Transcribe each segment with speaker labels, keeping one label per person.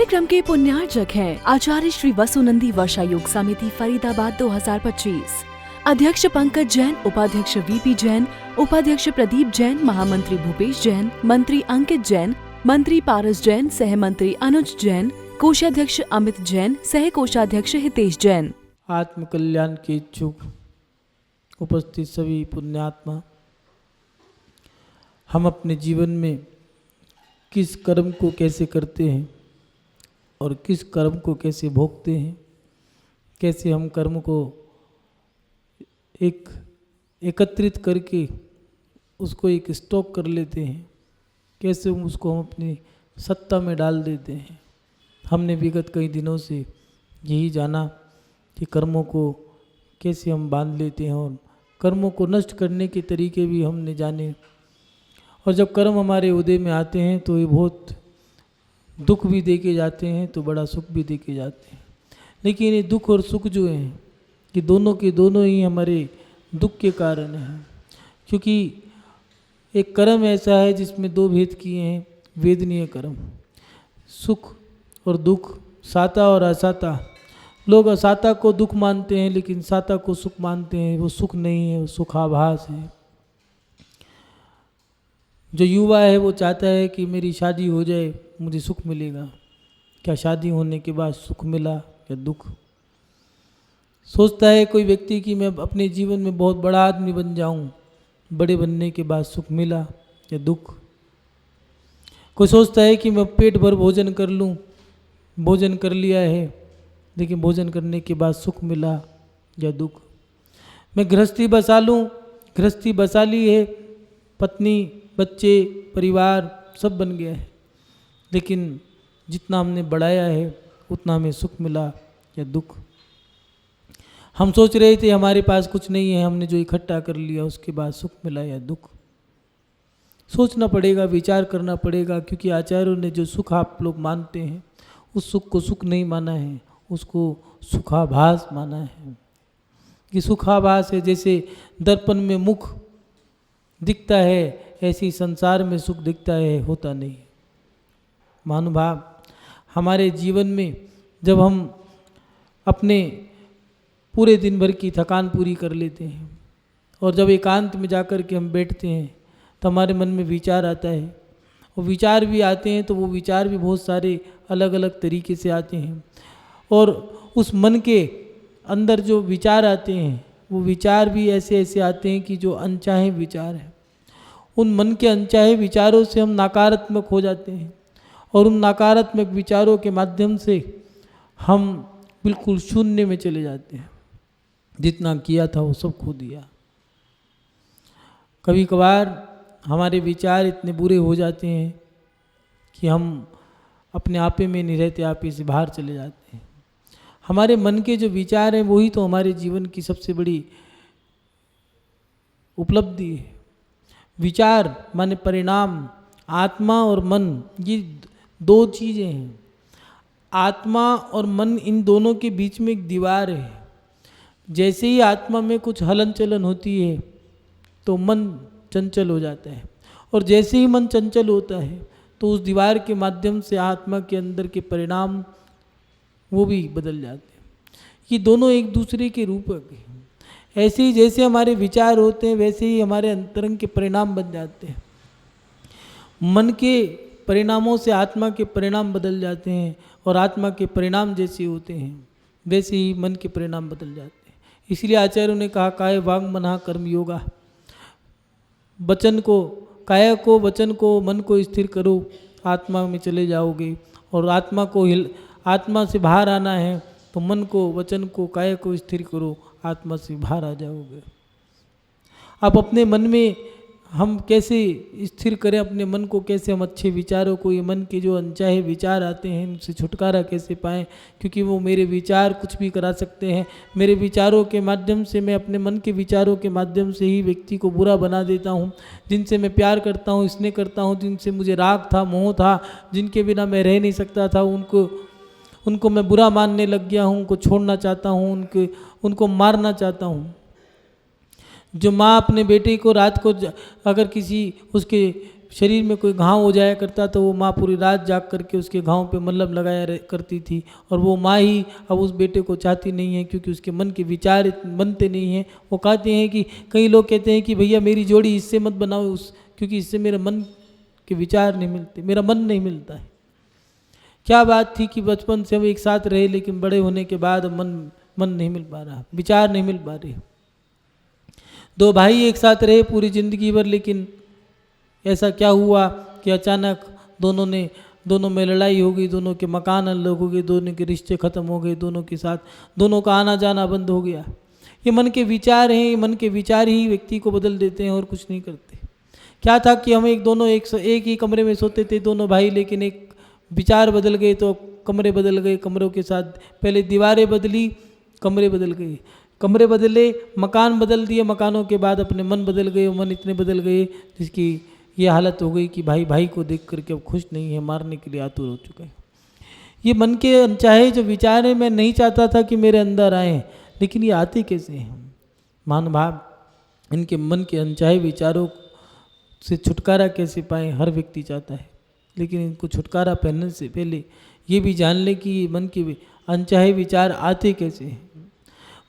Speaker 1: कार्यक्रम के पुण्यार्चक हैं आचार्य श्री वसुनंदी वर्षा योग समिति फरीदाबाद 2025। अध्यक्ष पंकज जैन, उपाध्यक्ष वीपी जैन, उपाध्यक्ष प्रदीप जैन, महामंत्री भूपेश जैन, मंत्री अंकित जैन, मंत्री पारस जैन, सह मंत्री अनुज जैन, कोषाध्यक्ष अमित जैन, सह कोषाध्यक्ष हितेश जैन।
Speaker 2: आत्म कल्याण के इच्छुक उपस्थित सभी पुण्यात्मा, हम अपने जीवन में किस कर्म को कैसे करते हैं और किस कर्म को कैसे भोगते हैं, कैसे हम कर्म को एकत्रित करके उसको एक स्टॉक कर लेते हैं, कैसे उसको हम अपनी सत्ता में डाल देते हैं। हमने विगत कई दिनों से यही जाना कि कर्मों को कैसे हम बांध लेते हैं और कर्मों को नष्ट करने के तरीके भी हमने जाने। और जब कर्म हमारे उदय में आते हैं तो ये बहुत दुख भी दे के जाते हैं, तो बड़ा सुख भी दे के जाते हैं। लेकिन ये दुख और सुख जो हैं कि दोनों के दोनों ही हमारे दुख के कारण हैं, क्योंकि एक कर्म ऐसा है जिसमें दो भेद किए हैं, वेदनीय कर्म, सुख और दुख, साता और असाता। लोग असाता को दुख मानते हैं लेकिन साता को सुख मानते हैं। वो सुख नहीं है, वो सुखाभास है। जो युवा है वो चाहता है कि मेरी शादी हो जाए, मुझे सुख मिलेगा। क्या शादी होने के बाद सुख मिला या दुख? सोचता है कोई व्यक्ति कि मैं अपने जीवन में बहुत बड़ा आदमी बन जाऊं, बड़े बनने के बाद सुख मिला या दुख? कोई सोचता है कि मैं पेट भर भोजन कर लूं, भोजन कर लिया है लेकिन भोजन करने के बाद सुख मिला या दुख? मैं गृहस्थी बसा लूं, गृहस्थी बसा ली है, पत्नी, बच्चे, परिवार सब बन गया है, लेकिन जितना हमने बढ़ाया है उतना हमें सुख मिला या दुख? हम सोच रहे थे हमारे पास कुछ नहीं है, हमने जो इकट्ठा कर लिया उसके बाद सुख मिला या दुख? सोचना पड़ेगा, विचार करना पड़ेगा, क्योंकि आचार्यों ने जो सुख आप लोग मानते हैं उस सुख को सुख नहीं माना है, उसको सुखाभास माना है। कि सुखाभास है, जैसे दर्पण में मुख दिखता है ऐसे ही संसार में सुख दिखता है, होता नहीं। महानुभाव, हमारे जीवन में जब हम अपने पूरे दिन भर की थकान पूरी कर लेते हैं और जब एकांत में जाकर के हम बैठते हैं तो हमारे मन में विचार आता है, और विचार भी आते हैं तो वो विचार भी बहुत सारे अलग अलग तरीके से आते हैं। और उस मन के अंदर जो विचार आते हैं वो विचार भी ऐसे ऐसे आते हैं कि जो अनचाहे विचार हैं। उन मन के अनचाहे विचारों से हम नकारात्मक हो जाते हैं और उन नकारात्मक विचारों के माध्यम से हम बिल्कुल शून्य में चले जाते हैं। जितना किया था वो सब खो दिया। कभी कभार हमारे विचार इतने बुरे हो जाते हैं कि हम अपने आपे में नहीं रहते, आपे से बाहर चले जाते हैं। हमारे मन के जो विचार हैं वही तो हमारे जीवन की सबसे बड़ी उपलब्धि है। विचार माने परिणाम। आत्मा और मन ये दो चीज़ें हैं। आत्मा और मन, इन दोनों के बीच में एक दीवार है। जैसे ही आत्मा में कुछ हलन चलन होती है तो मन चंचल हो जाता है, और जैसे ही मन चंचल होता है तो उस दीवार के माध्यम से आत्मा के अंदर के परिणाम वो भी बदल जाते हैं। ये दोनों एक दूसरे के रूपक हैं। ऐसे ही जैसे हमारे विचार होते हैं वैसे ही हमारे अंतरंग के परिणाम बन जाते हैं। मन के परिणामों से आत्मा के परिणाम बदल जाते हैं, और आत्मा के परिणाम जैसे होते हैं वैसे ही मन के परिणाम बदल जाते हैं। इसलिए आचार्यों ने कहा, काय वांग मनः कर्म योगा। वचन को, काया को, वचन को, मन को स्थिर करो, आत्मा में चले जाओगे। और आत्मा से बाहर आना है तो मन को, वचन को, काया को स्थिर करो, आत्मा से बाहर आ जाओगे। अब अपने मन में हम कैसे स्थिर करें अपने मन को? कैसे हम अच्छे विचारों को, ये मन के जो अनचाहे विचार आते हैं उनसे छुटकारा कैसे पाएं? क्योंकि वो मेरे विचार कुछ भी करा सकते हैं। मेरे विचारों के माध्यम से, मैं अपने मन के विचारों के माध्यम से ही व्यक्ति को बुरा बना देता हूँ। जिनसे मैं प्यार करता हूँ, स्नेह करता हूँ, जिनसे मुझे राग था, मोह था, जिनके बिना मैं रह नहीं सकता था, उनको मैं बुरा मानने लग गया हूँ, उनको छोड़ना चाहता हूँ, उनको मारना चाहता हूँ। जो माँ अपने बेटे को रात को अगर किसी उसके शरीर में कोई घाव हो जाया करता तो वो माँ पूरी रात जाग करके उसके घाव पे मलहम लगाया करती थी। और वो माँ ही अब उस बेटे को चाहती नहीं है, क्योंकि उसके मन के विचार बनते नहीं हैं। वो कहते हैं कि कई लोग कहते हैं कि भैया मेरी जोड़ी इससे मत बनाओ, क्योंकि इससे मेरे मन के विचार नहीं मिलते, मेरा मन नहीं मिलता है। क्या बात थी कि बचपन से हम एक साथ रहे, लेकिन बड़े होने के बाद मन नहीं मिल पा रहा, विचार नहीं मिल पा रहे। दो भाई एक साथ रहे पूरी ज़िंदगी भर, लेकिन ऐसा क्या हुआ कि अचानक दोनों में लड़ाई हो गई, दोनों के मकान अलग हो गए, दोनों के रिश्ते ख़त्म हो गए, दोनों का आना जाना बंद हो गया। ये मन के विचार हैं, ये मन के विचार ही व्यक्ति को बदल देते हैं और कुछ नहीं करते। क्या था कि हम एक ही कमरे में सोते थे दोनों भाई, लेकिन एक विचार बदल गए तो कमरे बदल गए, कमरों के साथ पहले दीवारें बदली, कमरे बदल गए, कमरे बदले, मकान बदल दिए, मकानों के बाद अपने मन बदल गए, मन इतने बदल गए जिसकी ये हालत हो गई कि भाई भाई को देख करके अब खुश नहीं है, मारने के लिए आतुर हो चुका है। ये मन के अनचाहे जो विचार हैं, मैं नहीं चाहता था कि मेरे अंदर आए, लेकिन ये आते कैसे हैं? महानुभाव इनके मन के अनचाहे विचारों से छुटकारा कैसे पाएं, हर व्यक्ति चाहता है, लेकिन इनको छुटकारा पाने से पहले ये भी जान ले कि मन के अनचाहे विचार आते कैसे हैं,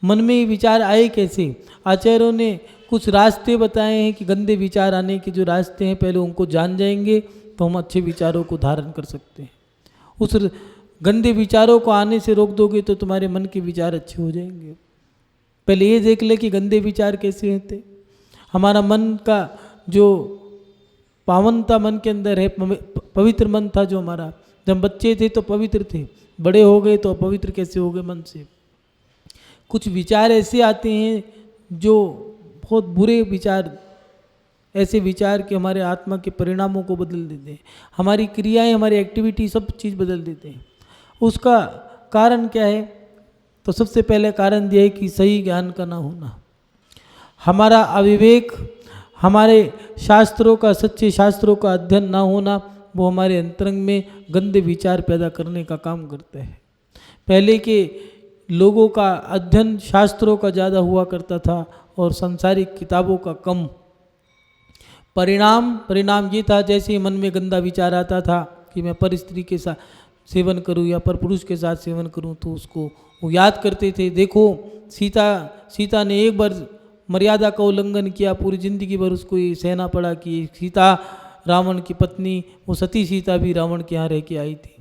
Speaker 2: मन में ये विचार आए कैसे। आचार्यों ने कुछ रास्ते बताए हैं कि गंदे विचार आने के जो रास्ते हैं, पहले उनको जान जाएंगे तो हम अच्छे विचारों को धारण कर सकते हैं। उस गंदे विचारों को आने से रोक दोगे तो तुम्हारे मन के विचार अच्छे हो जाएंगे। पहले ये देख ले कि गंदे विचार कैसे होते। हमारा मन का जो पावनता मन के अंदर है, पवित्र मन था जो हमारा, जब बच्चे थे तो पवित्र थे, बड़े हो गए तो अपवित्र कैसे हो गए मन से। कुछ विचार ऐसे आते हैं जो बहुत बुरे विचार, ऐसे विचार कि हमारे आत्मा के परिणामों को बदल देते हैं, हमारी क्रियाएं, हमारी एक्टिविटी, सब चीज़ बदल देते हैं। उसका कारण क्या है? तो सबसे पहले कारण यह है कि सही ज्ञान का ना होना, हमारा अविवेक, हमारे शास्त्रों का, सच्चे शास्त्रों का अध्ययन ना होना, वो हमारे अंतरंग में गंदे विचार पैदा करने का काम करता है। पहले के लोगों का अध्ययन शास्त्रों का ज़्यादा हुआ करता था और संसारिक किताबों का कम। परिणाम ये था, जैसे ही मन में गंदा विचार आता था कि मैं पर स्त्री के साथ सेवन करूं या पर पुरुष के साथ सेवन करूं, तो उसको वो याद करते थे। देखो सीता ने एक बार मर्यादा का उल्लंघन किया, पूरी ज़िंदगी भर उसको ये सहना पड़ा कि सीता रावण की पत्नी, वो सती सीता भी रावण के यहाँ रह के आई थी।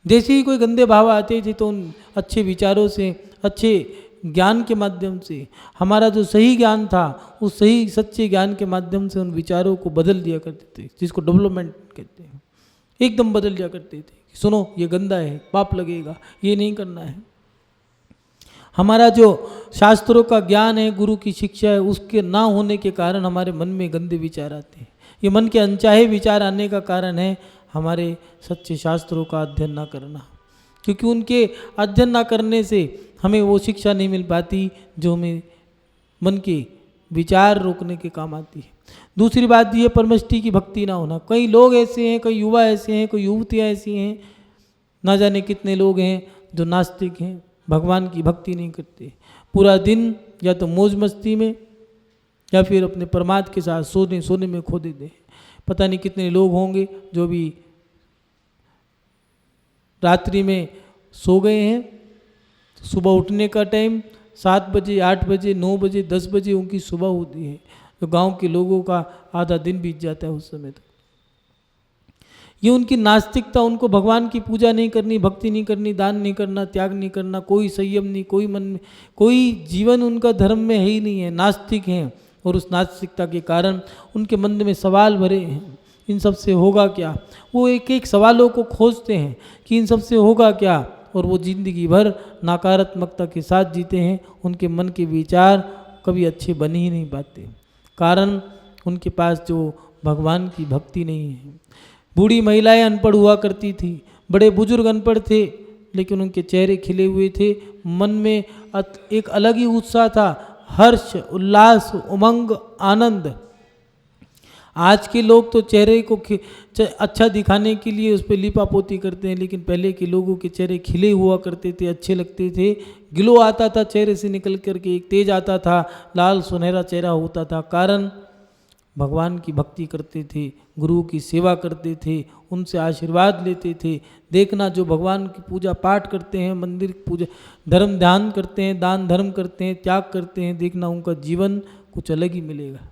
Speaker 2: जैसे ही कोई गंदे भाव आते थे तो उन अच्छे विचारों से, अच्छे ज्ञान के माध्यम से, हमारा जो सही ज्ञान था उस सही सच्चे ज्ञान के माध्यम से उन विचारों को बदल दिया करते थे, जिसको डेवलपमेंट कहते हैं। एकदम बदल दिया करते थे, सुनो ये गंदा है, पाप लगेगा, ये नहीं करना है। हमारा जो शास्त्रों का ज्ञान है, गुरु की शिक्षा है, उसके ना होने के कारण हमारे मन में गंदे विचार आते हैं। ये मन के अनचाहे विचार आने का कारण है हमारे सच्चे शास्त्रों का अध्ययन ना करना, क्योंकि उनके अध्ययन ना करने से हमें वो शिक्षा नहीं मिल पाती जो हमें मन के विचार रोकने के काम आती है। दूसरी बात ये परमष्टि की भक्ति ना होना। कई लोग ऐसे हैं, कई युवा ऐसे हैं, कई युवतियाँ ऐसी हैं, ना जाने कितने लोग हैं जो नास्तिक हैं, भगवान की भक्ति नहीं करते, पूरा दिन या तो मौज मस्ती में या फिर अपने परमात्मा के साथ सोने में खो देते हैं। पता नहीं कितने लोग होंगे जो भी रात्रि में सो गए हैं, सुबह उठने का टाइम 7 बजे, 8 बजे, 9 बजे, 10 बजे उनकी सुबह होती है, तो गांव के लोगों का आधा दिन बीत जाता है उस समय तक। ये उनकी नास्तिकता, उनको भगवान की पूजा नहीं करनी, भक्ति नहीं करनी, दान नहीं करना, त्याग नहीं करना, कोई संयम नहीं, कोई मन में, कोई जीवन उनका धर्म में है ही नहीं है, नास्तिक हैं। और उस नास्तिकता के कारण उनके मन में सवाल भरे हैं, इन सब से होगा क्या। वो एक एक सवालों को खोजते हैं कि इन सब से होगा क्या, और वो ज़िंदगी भर नकारात्मकता के साथ जीते हैं। उनके मन के विचार कभी अच्छे बन ही नहीं पाते, कारण उनके पास जो भगवान की भक्ति नहीं है। बूढ़ी महिलाएं अनपढ़ हुआ करती थी, बड़े बुजुर्ग अनपढ़ थे, लेकिन उनके चेहरे खिले हुए थे, मन में एक अलग ही उत्साह था, हर्ष, उल्लास, उमंग, आनंद। आज के लोग तो चेहरे को अच्छा दिखाने के लिए उस पर लिपापोती करते हैं, लेकिन पहले के लोगों के चेहरे खिले हुआ करते थे, अच्छे लगते थे, ग्लो आता था चेहरे से निकल करके, एक तेज आता था, लाल सुनहरा चेहरा होता था। कारण भगवान की भक्ति करते थे, गुरु की सेवा करते थे, उनसे आशीर्वाद लेते थे। देखना जो भगवान की पूजा पाठ करते हैं, मंदिर की पूजा धर्म ध्यान करते हैं, दान धर्म करते हैं, त्याग करते हैं, देखना उनका जीवन कुछ अलग ही मिलेगा।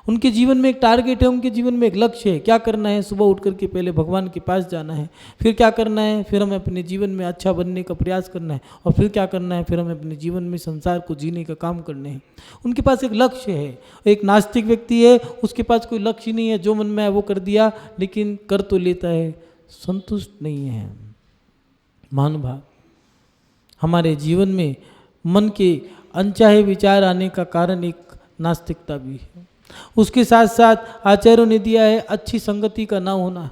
Speaker 2: उनके जीवन में एक टारगेट है, उनके जीवन में एक लक्ष्य है। क्या करना है? सुबह उठ करके पहले भगवान के पास जाना है, फिर क्या करना है? फिर हमें अपने जीवन में अच्छा बनने का प्रयास करना है, और फिर क्या करना है? फिर हमें अपने जीवन में संसार को जीने का काम करने हैं। उनके पास एक लक्ष्य है। एक नास्तिक व्यक्ति है, उसके पास कोई लक्ष्य नहीं है, जो मन में है वो कर दिया, लेकिन कर तो लेता है, संतुष्ट नहीं है। महानुभाव, हमारे जीवन में मन के अनचाहे विचार आने का कारण एक नास्तिकता भी है। उसके साथ साथ आचार्यों ने दिया है अच्छी संगति का ना होना।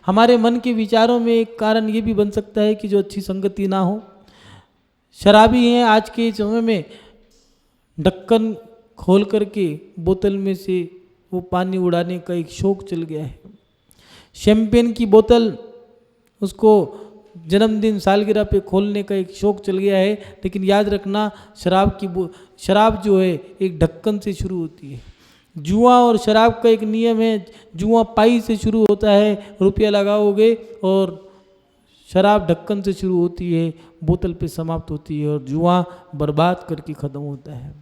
Speaker 2: हमारे मन के विचारों में एक कारण ये भी बन सकता है कि जो अच्छी संगति ना हो। शराबी हैं आज के समय में, ढक्कन खोल करके बोतल में से वो पानी उड़ाने का एक शौक चल गया है। शैंपेन की बोतल, उसको जन्मदिन सालगिरह पे खोलने का एक शौक चल गया है। लेकिन याद रखना, शराब जो है एक ढक्कन से शुरू होती है। जुआ और शराब का एक नियम है, जुआ पाई से शुरू होता है, रुपया लगाओगे, और शराब ढक्कन से शुरू होती है, बोतल पे समाप्त होती है, और जुआ बर्बाद करके ख़त्म होता है।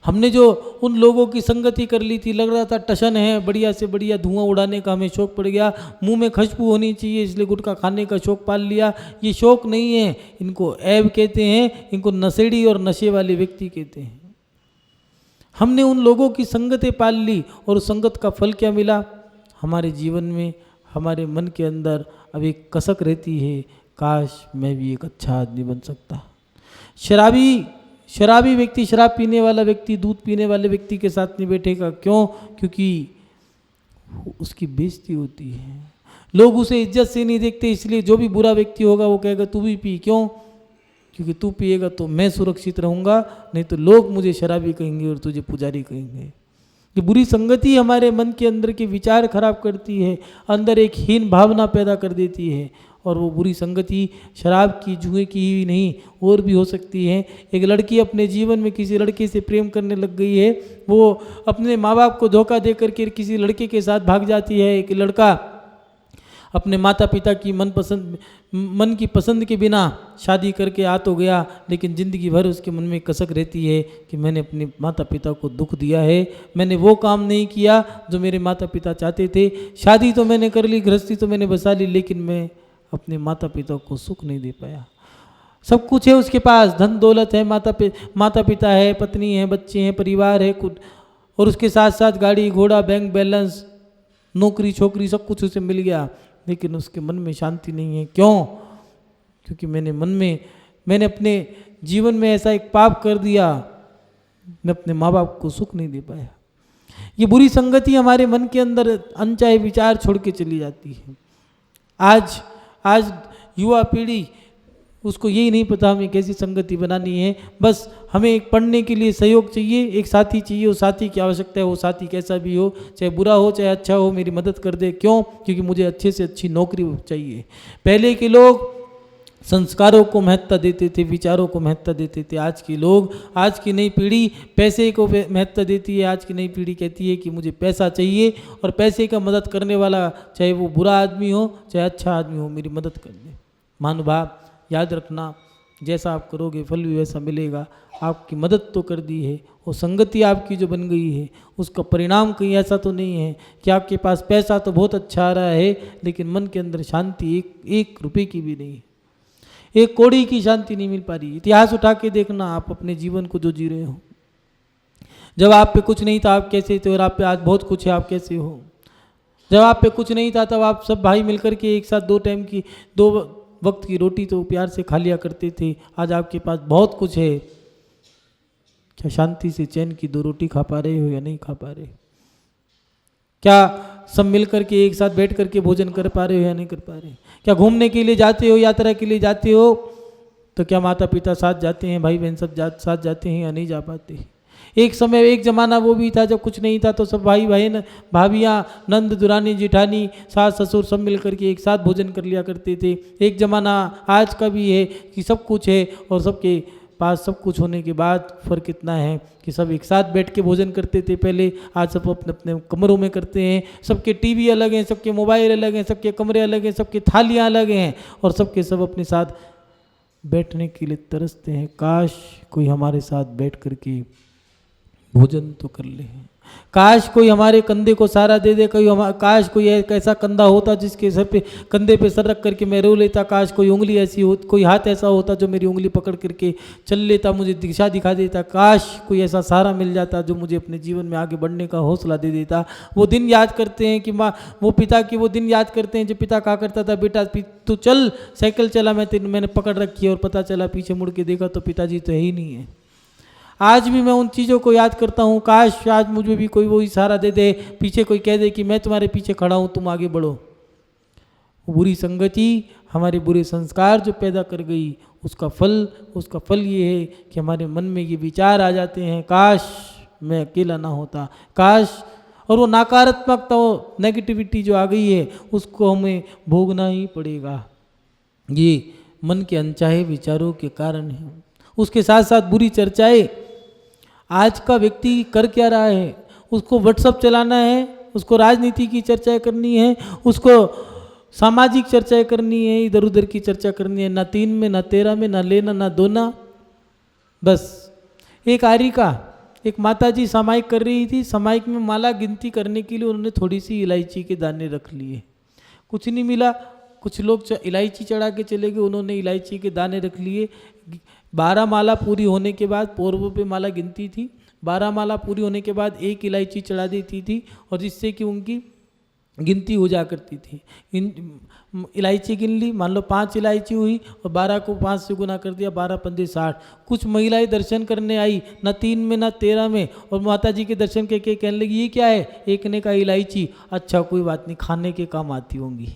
Speaker 2: हमने जो उन लोगों की संगति कर ली थी, लग रहा था टशन है, बढ़िया से बढ़िया धुआं उड़ाने का हमें शौक पड़ गया, मुंह में खुशबू होनी चाहिए इसलिए गुटखा खाने का शौक पाल लिया। ये शौक नहीं है, इनको ऐब कहते हैं, इनको नशेड़ी और नशे वाले व्यक्ति कहते हैं। हमने उन लोगों की संगतें पाल ली, और उस संगत का फल क्या मिला? हमारे जीवन में, हमारे मन के अंदर अब एक कसक रहती है, काश मैं भी एक अच्छा आदमी बन सकता। शराबी व्यक्ति, शराब पीने वाला व्यक्ति दूध पीने वाले व्यक्ति के साथ नहीं बैठेगा। क्यों? क्योंकि उसकी बेइज्जती होती है, लोग उसे इज्जत से नहीं देखते, इसलिए जो भी बुरा व्यक्ति होगा वो कहेगा तू भी पी। क्यों? क्योंकि तू पिएगा तो मैं सुरक्षित रहूँगा, नहीं तो लोग मुझे शराबी कहेंगे और तुझे पुजारी कहेंगे। ये बुरी संगति हमारे मन के अंदर के विचार खराब करती है, अंदर एक हीन भावना पैदा कर देती है। और वो बुरी संगति शराब की, जुए की ही नहीं, और भी हो सकती है। एक लड़की अपने जीवन में किसी लड़के से प्रेम करने लग गई है, वो अपने माँ बाप को धोखा दे करके किसी लड़के के साथ भाग जाती है। एक लड़का अपने माता पिता की मन की पसंद के बिना शादी करके आ तो गया, लेकिन ज़िंदगी भर उसके मन में कसक रहती है कि मैंने अपने माता पिता को दुख दिया है, मैंने वो काम नहीं किया जो मेरे माता पिता चाहते थे। शादी तो मैंने कर ली, गृहस्थी तो मैंने बसा ली, लेकिन मैं अपने माता पिता को सुख नहीं दे पाया। सब कुछ है उसके पास, धन दौलत है, माता पिता है, पत्नी है, बच्चे हैं, परिवार है खुद, और उसके साथ साथ गाड़ी घोड़ा, बैंक बैलेंस, नौकरी छोकरी, सब कुछ उसे मिल गया, लेकिन उसके मन में शांति नहीं है। क्यों? क्योंकि मैंने अपने जीवन में ऐसा एक पाप कर दिया, मैं अपने माँ बाप को सुख नहीं दे पाया। ये बुरी संगति हमारे मन के अंदर अनचाहे विचार छोड़ के चली जाती है। आज युवा पीढ़ी, उसको यही नहीं पता हमें कैसी संगति बनानी है। बस हमें एक पढ़ने के लिए सहयोग चाहिए, एक साथी चाहिए, उस साथी की आवश्यकता है, वो साथी कैसा भी हो, चाहे बुरा हो चाहे अच्छा हो, मेरी मदद कर दे। क्यों? क्योंकि मुझे अच्छे से अच्छी नौकरी चाहिए। पहले के लोग संस्कारों को महत्ता देते थे, विचारों को महत्ता देते थे। आज की नई पीढ़ी पैसे को महत्ता देती है। आज की नई पीढ़ी कहती है कि मुझे पैसा चाहिए, और पैसे का मदद करने वाला, चाहे वो बुरा आदमी हो चाहे अच्छा आदमी हो, मेरी मदद कर दे। महानुभाव, याद रखना, जैसा आप करोगे फल भी वैसा मिलेगा। आपकी मदद तो कर दी है, वो संगति आपकी जो बन गई है, उसका परिणाम कहीं ऐसा तो नहीं है कि आपके पास पैसा तो बहुत अच्छा आ रहा है, लेकिन मन के अंदर शांति एक रुपए की भी नहीं, एक कौड़ी की शांति नहीं मिल पा रही। इतिहास उठा के देखना, आप अपने जीवन को जो जी रहे हो, जब आप पे कुछ नहीं था आप कैसे थे, और आप पे आज बहुत कुछ है आप कैसे हो। जब आप पे कुछ नहीं था तब आप सब भाई मिलकर के एक साथ दो वक्त की रोटी तो प्यार से खा लिया करते थे। आज आपके पास बहुत कुछ है, क्या शांति से चैन की 2 रोटी खा पा रहे हो या नहीं खा पा रहे? क्या सब मिल करके एक साथ बैठ करके भोजन कर पा रहे हो या नहीं कर पा रहे? क्या घूमने के लिए जाते हो, यात्रा के लिए जाते हो, तो क्या माता पिता साथ जाते हैं, भाई बहन सब साथ जाते हैं या नहीं जा पाते? एक समय, एक ज़माना वो भी था जब कुछ नहीं था तो सब भाई बहन, भाभियाँ, नंद दुरानी जेठानी, सास ससुर सब मिल करके एक साथ भोजन कर लिया करते थे। एक ज़माना आज का भी है कि सब कुछ है और सबके पास सब कुछ होने के बाद फ़र्क इतना है कि सब एक साथ बैठ के भोजन करते थे पहले, आज सब अपने अपने कमरों में करते हैं। सबके टीवी अलग हैं, सबके मोबाइल अलग हैं, सबके कमरे अलग हैं, सबकी थालियाँ अलग हैं और सबके सब अपने साथ बैठने के लिए तरसते हैं। काश कोई हमारे साथ बैठ कर के भोजन तो कर ले, काश कोई हमारे कंधे को सहारा दे दे, काश कोई एक ऐसा कंधा होता जिसके सर पे कंधे पे सर रख करके मैं रो लेता, काश कोई उंगली ऐसी हो, कोई हाथ ऐसा होता जो मेरी उंगली पकड़ करके चल लेता, मुझे दिशा दिखा देता, काश कोई ऐसा सहारा मिल जाता जो मुझे अपने जीवन में आगे बढ़ने का हौसला दे देता। वो दिन याद करते हैं कि माँ, वो पिता की वो दिन याद करते हैं जब पिता कहा करता था, बेटा तू चल साइकिल चला, मैंने पकड़ रखी है, और पता चला पीछे मुड़ के देखा तो पिताजी तो है ही नहीं है। आज भी मैं उन चीज़ों को याद करता हूँ, काश आज मुझे भी कोई वही सहारा दे दे, पीछे कोई कह दे कि मैं तुम्हारे पीछे खड़ा हूँ, तुम आगे बढ़ो। बुरी संगति, हमारे बुरे संस्कार जो पैदा कर गई, उसका फल ये है कि हमारे मन में ये विचार आ जाते हैं, काश मैं अकेला ना होता, काश, और वो नकारात्मकता, वो नेगेटिविटी जो आ गई है उसको हमें भोगना ही पड़ेगा। ये मन के अनचाहे विचारों के कारण है। उसके साथ साथ बुरी चर्चाएं, आज का व्यक्ति कर क्या रहा है, उसको व्हाट्सअप चलाना है, उसको राजनीति की चर्चाएं करनी है, उसको सामाजिक चर्चाएं करनी है, इधर उधर की चर्चा करनी है, ना 3 में ना 13 में, ना लेना ना दोना। बस एक आरी का एक माताजी सामायिक कर रही थी, सामायिक में माला गिनती करने के लिए उन्होंने थोड़ी सी इलायची के दाने रख लिए, कुछ नहीं मिला। कुछ लोग इलायची चढ़ा के चले गए, उन्होंने इलायची के दाने रख लिए। 12 माला पूरी होने के बाद, पूर्व पे माला गिनती थी, 12 माला पूरी होने के बाद एक इलायची चढ़ा देती थी, और जिससे कि उनकी गिनती हो जा करती थी। इलायची गिन ली, मान लो 5 इलायची हुई और 12 को 5 से गुना कर दिया, 12 पंजे 60। कुछ महिलाएं दर्शन करने आई, ना 3 में ना 13 में, और माता जी के दर्शन के कहने लगी ये क्या है, एक ने कहा इलायची, अच्छा कोई बात नहीं, खाने के काम आती होंगी।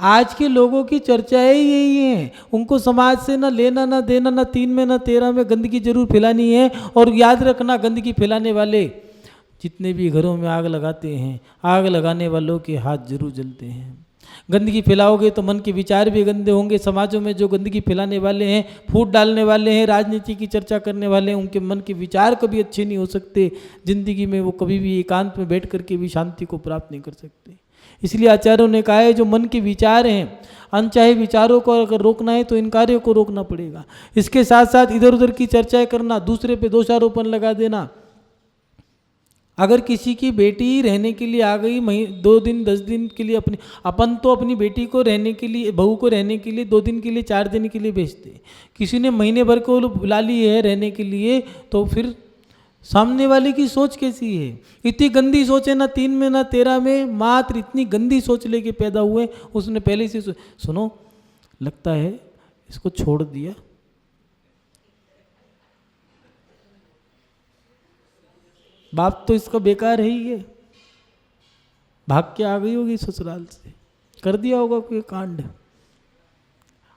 Speaker 2: आज के लोगों की चर्चाएं यही हैं, उनको समाज से ना लेना ना देना, ना 3 में ना 13 में, गंदगी जरूर फैलानी है। और याद रखना, गंदगी फैलाने वाले जितने भी घरों में आग लगाते हैं, आग लगाने वालों के हाथ जरूर जलते हैं। गंदगी फैलाओगे तो मन के विचार भी गंदे होंगे। समाजों में जो गंदगी फैलाने वाले हैं, फूट डालने वाले हैं, राजनीति की चर्चा करने वाले हैं, उनके मन के विचार कभी अच्छे नहीं हो सकते। जिंदगी में वो कभी भी एकांत में बैठ करके भी शांति को प्राप्त नहीं कर सकते। इसलिए आचार्यों ने कहा है, जो मन के विचार हैं, अनचाहे विचारों को अगर रोकना है तो इन कार्यों को रोकना पड़ेगा। इसके साथ साथ इधर उधर की चर्चाएं करना, दूसरे पे दोषारोपण लगा देना। अगर किसी की बेटी रहने के लिए आ गई 2 दिन 10 दिन के लिए, अपन तो अपनी बेटी को रहने के लिए, बहू को रहने के लिए 2 दिन के लिए 4 दिन के लिए भेजते, किसी ने महीने भर को बुला ली है रहने के लिए, तो फिर सामने वाले की सोच कैसी है। इतनी गंदी सोच है, ना 3 में ना 13 में, मात्र इतनी गंदी सोच लेके पैदा हुए। उसने पहले से सुनो, लगता है इसको छोड़ दिया, बाप तो इसका बेकार है ही है, भाग के आ गई होगी ससुराल से, कर दिया होगा कोई कांड।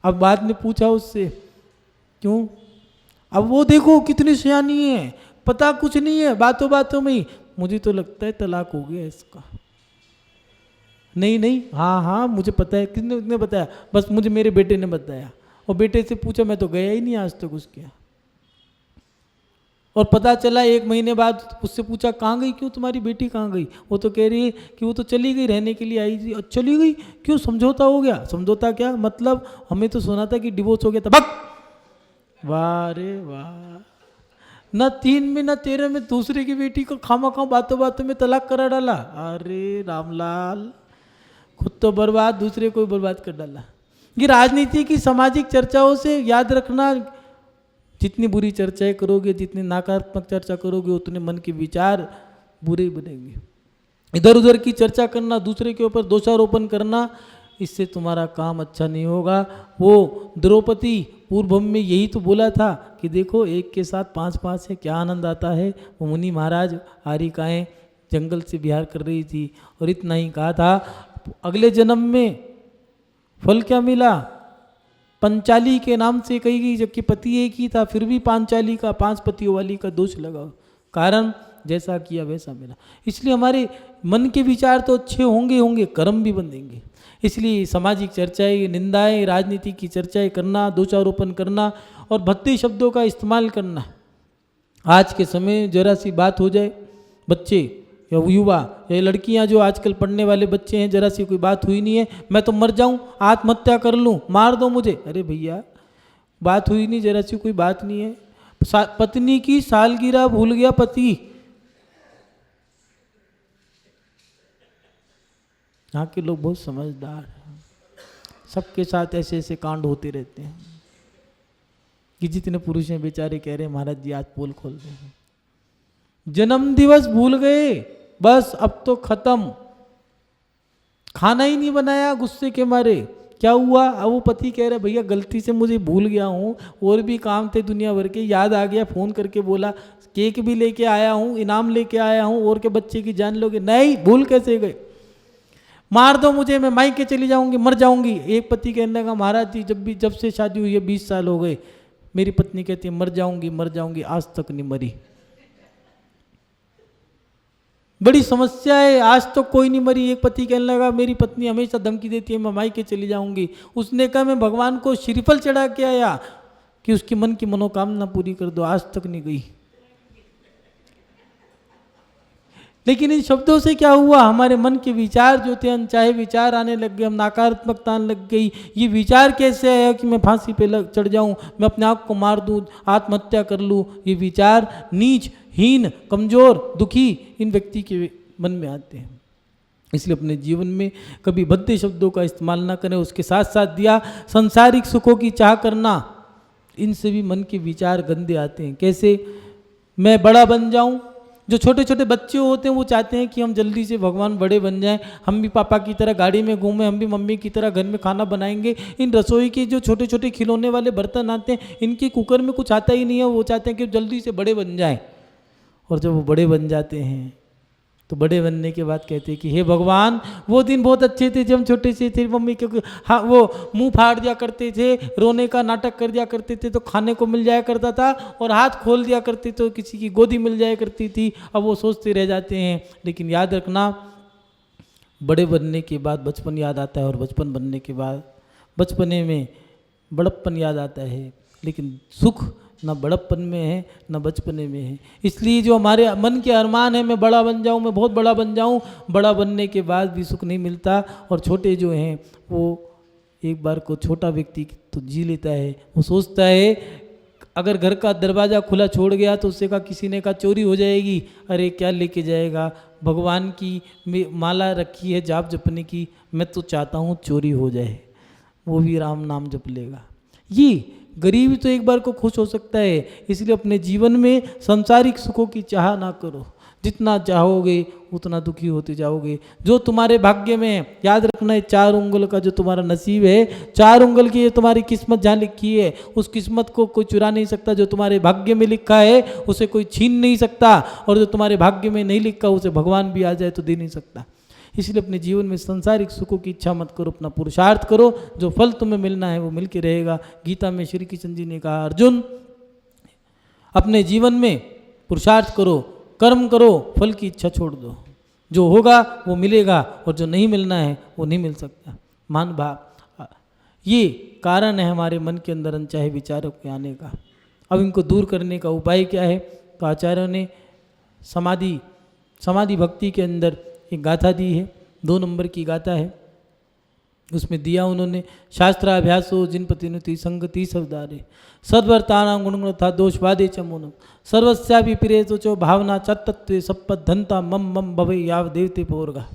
Speaker 2: अब बाद में पूछा उससे क्यों, अब वो देखो कितनी सियानी है, पता कुछ नहीं है, बातों बातों में ही मुझे तो लगता है तलाक हो गया इसका। नहीं, हाँ मुझे पता है। किसने बताया, बस मुझे मेरे बेटे ने बताया, और बेटे से पूछा, मैं तो गया ही नहीं आज तक उसके। और पता चला 1 महीने बाद उससे पूछा, कहाँ गई, क्यों तुम्हारी बेटी कहाँ गई? वो तो कह रही है कि वो तो चली गई, रहने के लिए आई थी। और चली गई क्यों, समझौता हो गया? समझौता क्या मतलब, हमें तो सुना था कि डिवोर्स हो गया था। बक, वाह रे वाह, न 3 में न 13 में दूसरे की बेटी को खामा बातों बातों में तलाक करा डाला। अरे रामलाल, खुद तो बर्बाद, दूसरे को बर्बाद कर डाला। ये राजनीति की सामाजिक चर्चाओं से याद रखना, जितनी बुरी चर्चाएं करोगे, जितनी नकारात्मक चर्चा करोगे, उतने मन के विचार बुरे बनेंगे। इधर उधर की चर्चा करना, दूसरे के ऊपर दोषारोपण करना, इससे तुम्हारा काम अच्छा नहीं होगा। वो द्रौपदी पूर्व में यही तो बोला था कि देखो, एक के साथ 5 है, क्या आनंद आता है। वो मुनि महाराज आरिकाएँ जंगल से विहार कर रही थी, और इतना ही कहा था, अगले जन्म में फल क्या मिला, पंचाली के नाम से कही गई, जबकि पति एक ही था, फिर भी पांचाली का, 5 पतियों वाली का दोष लगा। कारण जैसा किया वैसा मिला। इसलिए हमारे मन के विचार तो अच्छे होंगे होंगे, कर्म भी बनेंगे। इसलिए सामाजिक चर्चाएं, निंदाएं, राजनीति की चर्चाएं करना, दोषारोपण करना और भद्दे शब्दों का इस्तेमाल करना, आज के समय जरा सी बात हो जाए, बच्चे या युवा या लड़कियां जो आजकल पढ़ने वाले बच्चे हैं, जरा सी कोई बात हुई नहीं है, मैं तो मर जाऊं, आत्महत्या कर लूं, मार दो मुझे। अरे भैया, बात हुई नहीं, जरा सी कोई बात नहीं है। पत्नी की सालगिरह भूल गया पति। यहाँ के लोग बहुत समझदार हैं, सबके साथ ऐसे ऐसे कांड होते रहते हैं कि जितने पुरुष हैं बेचारे कह रहे हैं महाराज जी आज पोल खोल दें। जन्म दिवस भूल गए, बस अब तो खत्म, खाना ही नहीं बनाया गुस्से के मारे। क्या हुआ? अब वो पति कह रहे भैया गलती से मुझे भूल गया हूँ, और भी काम थे दुनिया भर के, याद आ गया, फोन करके बोला केक भी लेके आया हूँ, इनाम लेके आया हूँ, और के बच्चे की जान लोगे? नहीं, भूल कैसे गए? मार दो मुझे, मैं मायके चली जाऊंगी, मर जाऊंगी। एक पति कहने लगा महाराज जी जब से शादी हुई है 20 साल हो गए, मेरी पत्नी कहती है मर जाऊंगी मर जाऊंगी, आज तक नहीं मरी। बड़ी समस्या है, आज तो कोई नहीं मरी। एक पति कहने लगा मेरी पत्नी हमेशा धमकी देती है मैं मायके चली जाऊंगी। उसने कहा मैं भगवान को श्रीफल चढ़ा के आया कि उसकी मन की मनोकामना पूरी कर दो, आज तक नहीं गई। लेकिन इन शब्दों से क्या हुआ? हमारे मन के विचार जो थे अनचाहे विचार आने लग गए, हम नकारात्मकता आने लग गई। ये विचार कैसे आया कि मैं फांसी पे चढ़ जाऊं, मैं अपने आप को मार दूं, आत्महत्या कर लूं? ये विचार नीच, हीन, कमजोर, दुखी इन व्यक्ति के मन में आते हैं। इसलिए अपने जीवन में कभी भद्दे शब्दों का इस्तेमाल ना करें। उसके साथ साथ दिया संसारिक सुखों की चाह करना, इनसे भी मन के विचार गंदे आते हैं। कैसे? मैं बड़ा बन जाऊं। जो छोटे छोटे बच्चे होते हैं वो चाहते हैं कि हम जल्दी से भगवान बड़े बन जाएं, हम भी पापा की तरह गाड़ी में घूमें, हम भी मम्मी की तरह घर में खाना बनाएंगे। इन रसोई के जो छोटे छोटे खिलौने वाले बर्तन आते हैं, इनके कुकर में कुछ आता ही नहीं है, वो चाहते हैं कि जल्दी से बड़े बन जाएं। और जब वो बड़े बन जाते हैं तो बड़े बनने के बाद कहते हैं कि हे भगवान वो दिन बहुत अच्छे थे जब हम छोटे से थे, मम्मी के हाँ वो मुंह फाड़ दिया करते थे, रोने का नाटक कर दिया करते थे तो खाने को मिल जाया करता था, और हाथ खोल दिया करते तो किसी की गोदी मिल जाया करती थी। अब वो सोचते रह जाते हैं। लेकिन याद रखना, बड़े बनने के बाद बचपन याद आता है, और बचपन बनने के बाद बचपने में बड़प्पन याद आता है। लेकिन सुख न बड़प्पन में है न बचपने में है। इसलिए जो हमारे मन के अरमान है मैं बड़ा बन जाऊं, मैं बहुत बड़ा बन जाऊं, बड़ा बनने के बाद भी सुख नहीं मिलता। और छोटे जो हैं वो एक बार को छोटा व्यक्ति तो जी लेता है, वो सोचता है अगर घर का दरवाज़ा खुला छोड़ गया तो उससे कहा किसी ने कहा चोरी हो जाएगी, अरे क्या लेके जाएगा, भगवान की माला रखी है जाप जपने की, मैं तो चाहता हूँ चोरी हो जाए, वो भी राम नाम जप लेगा। ये गरीब तो एक बार को खुश हो सकता है। इसलिए अपने जीवन में सांसारिक सुखों की चाह ना करो, जितना चाहोगे उतना दुखी होते जाओगे। जो तुम्हारे भाग्य में है, याद रखना है 4 उंगल का जो तुम्हारा नसीब है, 4 उंगल की तुम्हारी किस्मत जहाँ लिखी है उस किस्मत को कोई चुरा नहीं सकता। जो तुम्हारे भाग्य में लिखा है उसे कोई छीन नहीं सकता, और जो तुम्हारे भाग्य में नहीं लिखा उसे भगवान भी आ जाए तो दे नहीं सकता। इसलिए अपने जीवन में सांसारिक सुखों की इच्छा मत करो, अपना पुरुषार्थ करो, जो फल तुम्हें मिलना है वो मिल के रहेगा। गीता में श्री कृष्ण जी ने कहा अर्जुन अपने जीवन में पुरुषार्थ करो, कर्म करो, फल की इच्छा छोड़ दो, जो होगा वो मिलेगा और जो नहीं मिलना है वो नहीं मिल सकता। मान भाव, ये कारण है हमारे मन के अंदर अनचाहे विचारों के आने का। अब इनको दूर करने का उपाय क्या है? तो आचार्यों ने समाधि भक्ति के अंदर एक गाथा दी है, 2 नंबर की गाथा है। उसमें दिया उन्होंने शास्त्राभ्यासो जिनपतिनुति संगति सवदारे सद्वर्तानां गुणगुणथा दोषवादे च मौनम सर्वस्यापि प्रियतो चो भावना चत्तत्वे सप्पद्धंता मम मम भवे याव देवते पौर्गा।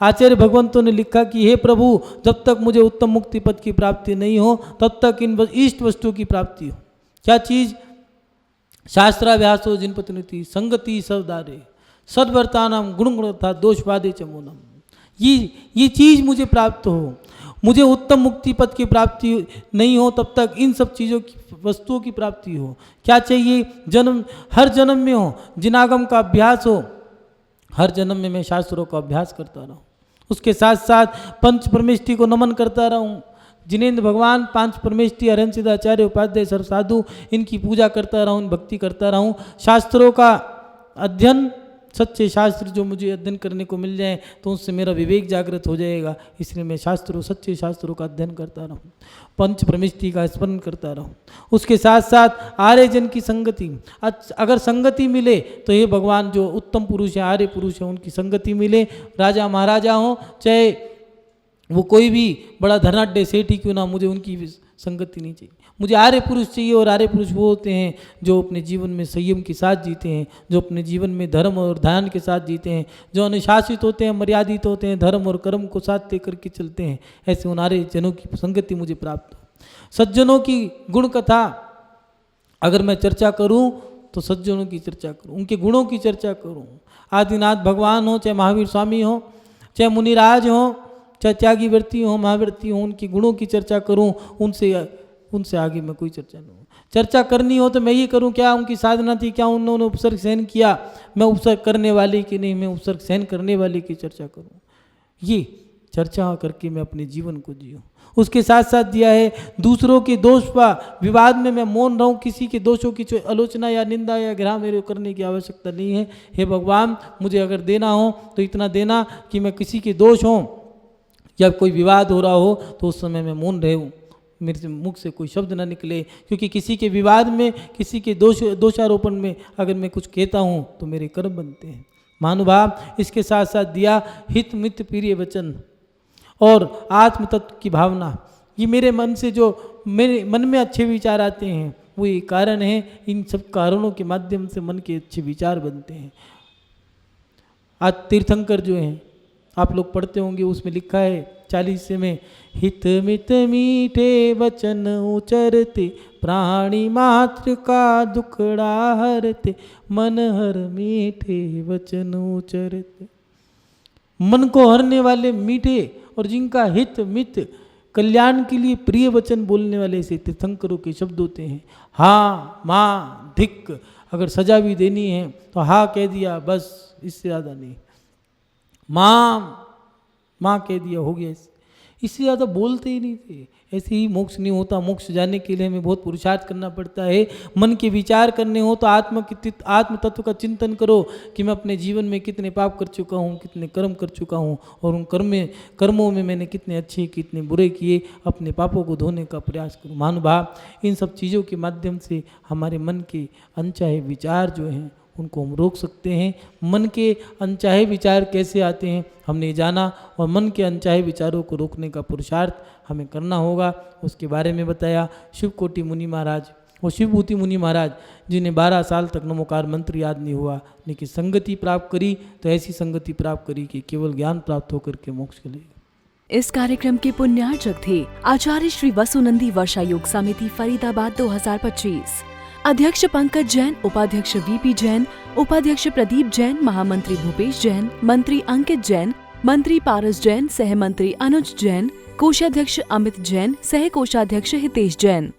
Speaker 2: आचार्य भगवंतों ने लिखा कि हे प्रभु, जब तक मुझे उत्तम मुक्ति पद की प्राप्ति नहीं हो तब तक इन इष्ट वस्तुओं की प्राप्ति हो। क्या चीज़? शास्त्राभ्यासो जिनपतिनुति संगति सवदारे सद्वर्तानां गुणगुणथा दोषवादे च मौनम। ये चीज़ मुझे प्राप्त हो, मुझे उत्तम मुक्ति पद की प्राप्ति नहीं हो तब तक इन सब चीज़ों की वस्तुओं की प्राप्ति हो। क्या चाहिए? जन्म, हर जन्म में हो जिनागम का अभ्यास हो, हर जन्म में मैं शास्त्रों का अभ्यास करता रहूं, उसके साथ साथ पंच परमेष्टि को नमन करता रहूं। जिनेन्द्र भगवान, 5 परमेष्टि, हरिहंस सिद्धाचार्य, उपाध्याय, सर्व साधु, इनकी पूजा करता रहूं, भक्ति करता रहूं, शास्त्रों का अध्ययन सच्चे शास्त्र जो मुझे अध्ययन करने को मिल जाए तो उससे मेरा विवेक जागृत हो जाएगा। इसलिए मैं सच्चे शास्त्रों का अध्ययन करता रहूं, पंच प्रमिष्टि का स्मरण करता रहूं। उसके साथ साथ आर्यजन की संगति, अगर संगति मिले तो ये भगवान जो उत्तम पुरुष है, आर्य पुरुष है, उनकी संगति मिले। राजा महाराजा हो, चाहे वो कोई भी बड़ा धनाढ्य सेठ ही क्यों ना, मुझे उनकी संगति नहीं चाहिए। मुझे आर्य पुरुष चाहिए, और आर्य पुरुष वो होते हैं जो अपने जीवन में संयम के साथ जीते हैं, जो अपने जीवन में धर्म और ध्यान के साथ जीते हैं, जो अनुशासित होते हैं, मर्यादित होते हैं, धर्म और कर्म को साथ लेकर के चलते हैं। ऐसे उन आर्य जनों की संगति मुझे प्राप्त हो। सज्जनों की गुण कथा अगर मैं चर्चा करूं तो सज्जनों की चर्चा करूं, उनके गुणों की चर्चा करूं। आदिनाथ भगवान हो, चाहे महावीर स्वामी हो, चाहे मुनिराज हो, चाहे त्यागी व्रती हो, महाव्रती हो, उनके गुणों की चर्चा करूं। उनसे आगे मैं कोई चर्चा नहीं हूँ। चर्चा करनी हो तो मैं ये करूं, क्या उनकी साधना थी, क्या उन्होंने उपसर्ग सहन किया, मैं उपसर्ग करने वाले की नहीं, मैं उपसर्ग सहन करने वाले की चर्चा करूं। ये चर्चा करके मैं अपने जीवन को जीऊँ। उसके साथ साथ दिया है दूसरों के दोष व विवाद में मैं मौन रहूं, किसी के दोषों की आलोचना या निंदा या ग्रह मेरे करने की आवश्यकता नहीं है। हे भगवान, मुझे अगर देना हो तो इतना देना कि मैं किसी के दोष हों या कोई विवाद हो रहा हो तो उस समय मैं मौन रहूं, मेरे मुख से कोई शब्द ना निकले, क्योंकि किसी के विवाद में, किसी के दोषारोपण में अगर मैं कुछ कहता हूँ तो मेरे कर्म बनते हैं। महानुभाव, इसके साथ साथ दिया हित मित प्रिय वचन और आत्म तत्व की भावना। ये मेरे मन से जो मेरे मन में अच्छे विचार आते हैं वो ये कारण है। इन सब कारणों के माध्यम से मन के अच्छे विचार बनते हैं। आज तीर्थंकर जो हैं, आप लोग पढ़ते होंगे, उसमें लिखा है 40 में, हित मित मीठे वचन उचरते, प्राणी मात्र का दुखड़ा हरते, मन हर मीठे वचन उचरते। मन को हरने वाले मीठे और जिनका हित मित कल्याण के लिए प्रिय वचन बोलने वाले से तीर्थंकरों के शब्द होते हैं। हाँ, माँ, धिक, अगर सजा भी देनी है तो हाँ कह दिया, बस, इससे ज़्यादा नहीं। माँ कह दिया, हो गया, इससे ज़्यादा बोलते ही नहीं थे। ऐसे ही मोक्ष नहीं होता। मोक्ष जाने के लिए हमें बहुत पुरुषार्थ करना पड़ता है। मन के विचार करने हो तो आत्म तत्व का चिंतन करो कि मैं अपने जीवन में कितने पाप कर चुका हूँ, कितने कर्म कर चुका हूँ, और उन कर्मों में मैंने कितने अच्छे कितने बुरे किए। अपने पापों को धोने का प्रयास करूँ। महानुभाव, इन सब चीज़ों के माध्यम से हमारे मन के अनचाहे विचार जो हैं उनको हम रोक सकते हैं। मन के अनचाहे विचार कैसे आते हैं हमने जाना, और मन के अनचाहे विचारों को रोकने का पुरुषार्थ हमें करना होगा। उसके बारे में बताया शिवकोटि मुनि महाराज, वो शिवभूति मुनि महाराज जिन्हें 12 साल तक नमोकार मंत्र याद नहीं हुआ, लेकिन संगति प्राप्त करी तो ऐसी संगति प्राप्त करी कि केवल ज्ञान प्राप्त होकर के मोक्ष के लिए।
Speaker 1: इस कार्यक्रम के पुण्यार्चक थे आचार्य श्री वसुनंदी वर्षा योग समिति फरीदाबाद 2025। अध्यक्ष पंकज जैन, उपाध्यक्ष वीपी जैन, उपाध्यक्ष प्रदीप जैन, महामंत्री भूपेश जैन, मंत्री अंकित जैन, मंत्री पारस जैन, सह मंत्री अनुज जैन, कोषाध्यक्ष अमित जैन, सह कोषाध्यक्ष हितेश जैन।